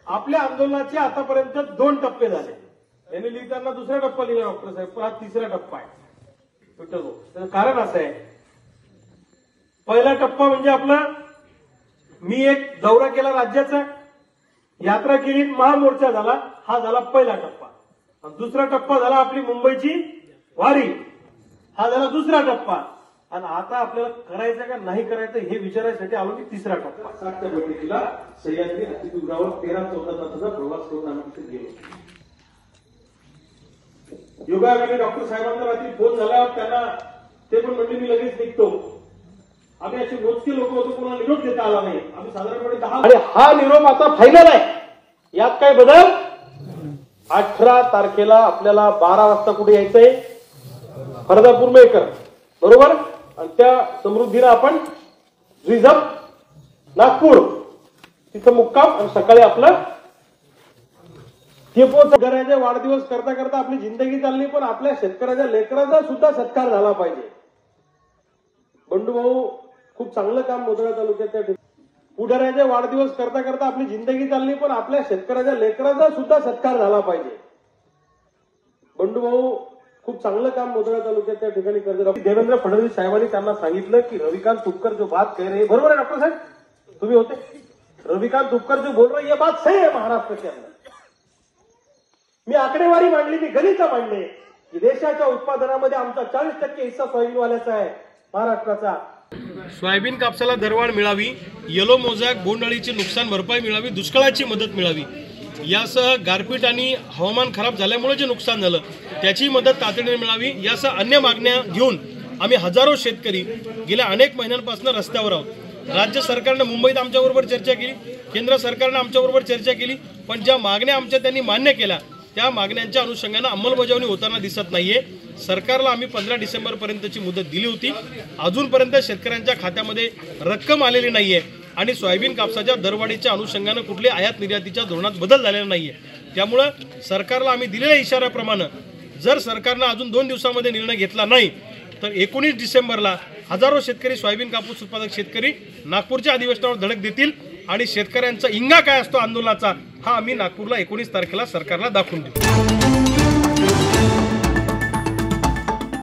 आपल्या आंदोलनाचे आतापर्यंत 2 टप्पे झाले। यांनी लिहिताना दुसरा टप्पा लिहिला डॉक्टर साहेब, पण हा तिसरा टप्पा आहे। त्याचं कारण असं आहे, पहिला टप्पा म्हणजे आपला मी एक दौरा केला राज्याचा, यात्रा केली, महामोर्चा झाला, हा झाला पहिला टप्पा। आणि दुसरा टप्पा झाला आपली मुंबईची वारी, हा झाला दुसरा टप्पा। आणि आता आपल्याला करायचं का नाही करायचं हे विचारायसाठी आलो की तिसरा टप्पा। 7 बैठकीला सह्याद्री अतिथीगृहावर 13-14 तासाचा प्रवास करून आम्ही तिथे गेलो। योगायोगाने डॉक्टर साहेबांचा रात्री फोन झाला, त्यांना ते पण म्हणजे मी लगेच निघतो। आम्ही असे मोजके लोक होतो, कोणाला निरोप देता आला नाही। आम्ही साधारणपणे 10 आणि हा निरोप आता फायनल आहे, यात काय बदल। 18 तारखेला आपल्याला 12 वाजता कुठे यायचंय, फरदापूर मेकर, बरोबर। आणि त्या समृद्धीला आपण रिझर्व नागपूर तिथं मुक्काम, आणि सकाळी आपलं शेतकऱ्याचे वाढदिवस करता करता आपली जिंदगी चालली, पण आपल्या शेतकऱ्याच्या लेकराचा सुद्धा सत्कार झाला पाहिजे। बंडू भाऊ खूप चांगलं काम मोधळा तालुक्यात त्या पुढाऱ्याचे वाढदिवस करता करता आपली जिंदगी चालली, पण आपल्या शेतकऱ्याच्या लेकराचा सुद्धा सत्कार झाला पाहिजे। बंडू भाऊ खूप चांगलं काम मोधळा तालुक्यात त्या ठिकाणी करते। देवेंद्र फडणवीस साहेबांनी त्यांना सांगितलं की रविकांत तुपकर जो बात कह रहे, बरोबर आहे डॉक्टर साहेब, तुम्ही होते, रविकांत तुपकर जो बोल रहे ये बात सही है महाराष्ट्र के अंदर। मी आकडेवारी मांडली, मी गणित मांडले की देशाच्या उत्पादनामध्ये आमचा 40% हिस्सा सोयाबीनवाल्याचा आहे महाराष्ट्राचा। सोयाबीन कापसाला दरवाढ मिळावी, येलो मोझॅक बोंडअळीची नुकसान भरपाई मिळावी, दुष्काळाची मदत मिळावी, यासह गारपीट आणि हवामान खराब झाल्यामुळे जे नुकसान झालं त्याची मदत तातडीने मिळावी, यासह अन्य मागण्या घेऊन आम्ही हजारो शेतकरी गेल्या अनेक महिन्यांपासून रस्त्यावर आहोत। राज्य सरकारने मुंबईत आमच्याबरोबर चर्चा केली, केंद्र सरकारने आमच्याबरोबर चर्चा केली, पण ज्या मागण्या आमच्या त्यांनी मान्य केल्या त्या मागण्यांच्या अनुषंगाने अंमलबजावणी होताना दिसत नाहीये। सरकारला आम्ही 15 डिसेंबरपर्यंतची मुदत दिली होती, अजूनपर्यंत शेतकऱ्यांच्या खात्यामध्ये रक्कम आलेली नाहीये आणि सोयाबीन कापसाच्या दरवाढीच्या अनुषंगाने कुठल्या आयात निर्यातीच्या धोरणात बदल झालेला नाहीये। त्यामुळे सरकारला आम्ही दिलेल्या इशाऱ्याप्रमाणे जर सरकारने अजून 2 दिवसामध्ये निर्णय घेतला नाही तर 19 डिसेंबरला हजारो शेतकरी, सोयाबीन कापूस उत्पादक शेतकरी नागपूरच्या अधिवेशनावर धडक देतील आणि शेतकऱ्यांचा इंगा काय असतो आंदोलनाचा हा आम्ही नागपूरला 19 तारखेला सरकारला दाखवून देऊ।